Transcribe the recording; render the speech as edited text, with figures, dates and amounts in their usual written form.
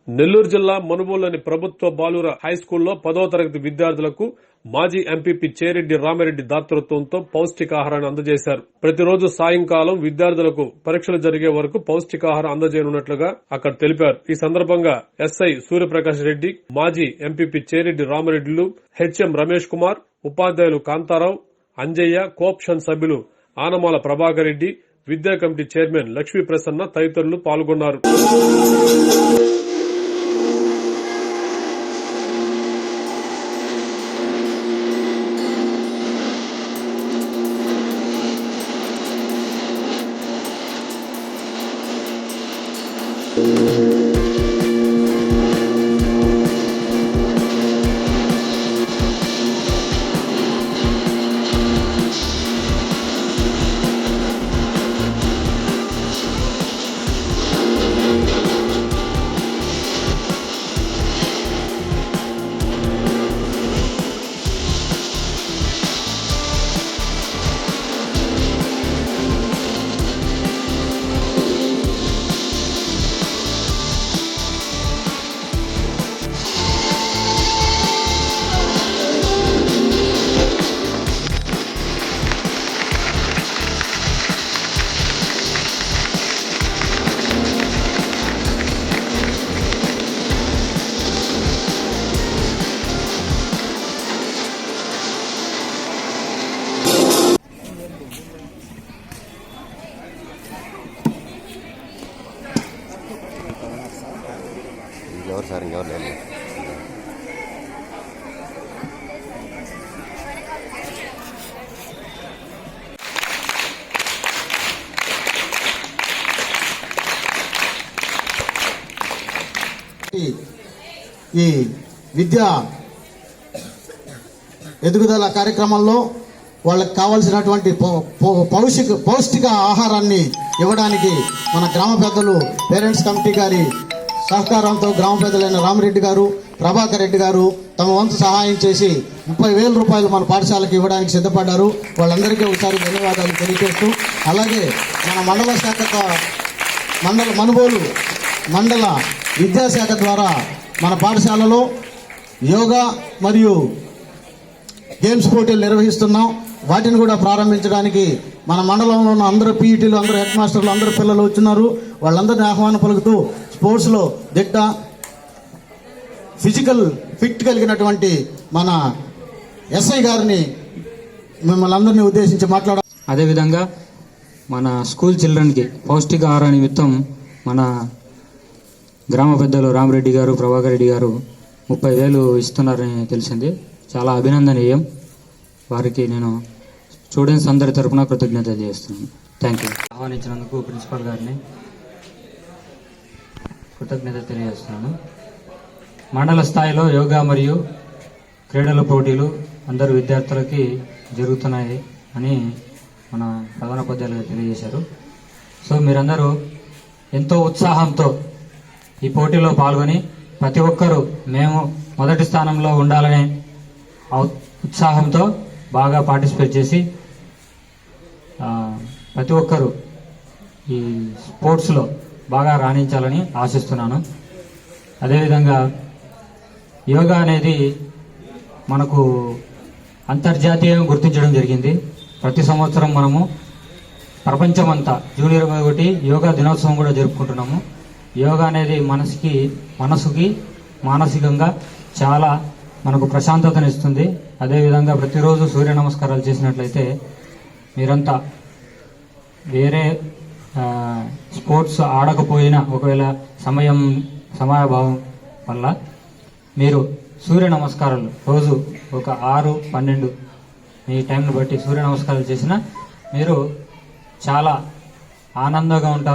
నెల్లూరు జిల్లా మనుబోలులోని ప్రభుత్వ బాలుర హైస్కూల్లో 10వ తరగతి విద్యార్థులకు మాజీ ఎంపీపీ చేరెడ్డి రామిరెడ్డి దాతృత్వంతో పౌష్టికాహారాన్ని అందజేశారు. ప్రతిరోజు సాయంకాలం విద్యార్థులకు పరీక్షలు జరిగే వరకు పౌష్టికాహారం అందజేయనున్నట్లుగా అక్కడ తెలిపారు. ఈ సందర్భంగా ఎస్ఐ సూర్యప్రకాష్ రెడ్డి, మాజీ ఎంపీపీ చేరెడ్డి రామిరెడ్డిలు, హెచ్ఎం రమేష్ కుమార్, ఉపాధ్యాయులు కాంతారావు, అంజయ్య, కోఆప్షన్ సభ్యులు ఆనమాల ప్రభాకర్ రెడ్డి, విద్యా కమిటీ చైర్మన్ లక్ష్మీ ప్రసన్న తదితరులు పాల్గొన్నారు. ఎవరు సార్ ఇంకెవరు లేదు. ఈ విద్యా ఎదుగుదల కార్యక్రమంలో వాళ్ళకి కావాల్సినటువంటి పౌష్టిక ఆహారాన్ని ఇవ్వడానికి మన గ్రామ పెద్దలు పేరెంట్స్ కమిటీ గారి సహకారంతో గ్రామ పెద్దలైన రామిరెడ్డి గారు, ప్రభాకర్ రెడ్డి గారు తమ వంతు సహాయం చేసి 30,000 రూపాయలు మన పాఠశాలకు ఇవ్వడానికి సిద్ధపడ్డారు. వాళ్ళందరికీ ఒకసారి ధన్యవాదాలు తెలియజేస్తూ, అలాగే మన మండల శాఖ మనుబోలు మండల విద్యాశాఖ ద్వారా మన పాఠశాలలో యోగా మరియు గేమ్స్ పోటీలు నిర్వహిస్తున్నాం. వాటిని కూడా ప్రారంభించడానికి మన మండలంలో ఉన్న అందరూ పీఈటీలు, అందరూ హెడ్ మాస్టర్లు, అందరూ పిల్లలు వచ్చినారు. వాళ్ళందరినీ ఆహ్వానం పలుకుతూ స్పోర్ట్స్లో దిట్ట, ఫిజికల్ ఫిట్ కలిగినటువంటి మన ఎస్ఐ గారిని మిమ్మల్ని అందరినీ ఉద్దేశించి అదేవిధంగా మన స్కూల్ చిల్డ్రన్కి పౌష్టికాహార నిమిత్తం మన గ్రామ పెద్దలు రామిరెడ్డి గారు, ప్రభాకర్ రెడ్డి గారు 30,000 ఇస్తున్నారని తెలిసింది. చాలా అభినందనీయం. వారికి నేను స్టూడెంట్స్ అందరి తరఫున కృతజ్ఞత చేస్తున్నాను. Thank you. ఆహ్వానించినందుకు ప్రిన్సిపాల్ గారిని కృతజ్ఞత తెలియజేస్తున్నాను. మండల స్థాయిలో యోగా మరియు క్రీడల పోటీలు అందరు విద్యార్థులకి జరుగుతున్నాయి అని మన ప్రధానోపాధ్యాయులు తెలియజేశారు. సో మీరందరూ ఎంతో ఉత్సాహంతో ఈ పోటీలో పాల్గొని ప్రతి ఒక్కరూ మేము మొదటి స్థానంలో ఉండాలనే ఉత్సాహంతో బాగా పార్టిసిపేట్ చేసి ప్రతి ఒక్కరూ ఈ స్పోర్ట్స్లో బాగా రాణించాలని ఆశిస్తున్నాను. అదేవిధంగా యోగా అనేది మనకు అంతర్జాతీయంగా గుర్తించడం జరిగింది. ప్రతి సంవత్సరం మనము ప్రపంచమంతా జూన్ 21 యోగా దినోత్సవం కూడా జరుపుకుంటున్నాము. యోగా అనేది మనసుకి మానసికంగా చాలా మనకు ప్రశాంతతను ఇస్తుంది. అదేవిధంగా ప్రతిరోజు సూర్య నమస్కారాలు చేసినట్లయితే మీరంతా వేరే స్పోర్ట్స్ ఆడకపోయినా ఒకవేళ సమయాభావం వల్ల మీరు సూర్య నమస్కారాలు రోజు ఒక 6-12 మీ టైంను బట్టి సూర్య నమస్కారాలు చేసినా మీరు చాలా ఆనందంగా ఉంటారు.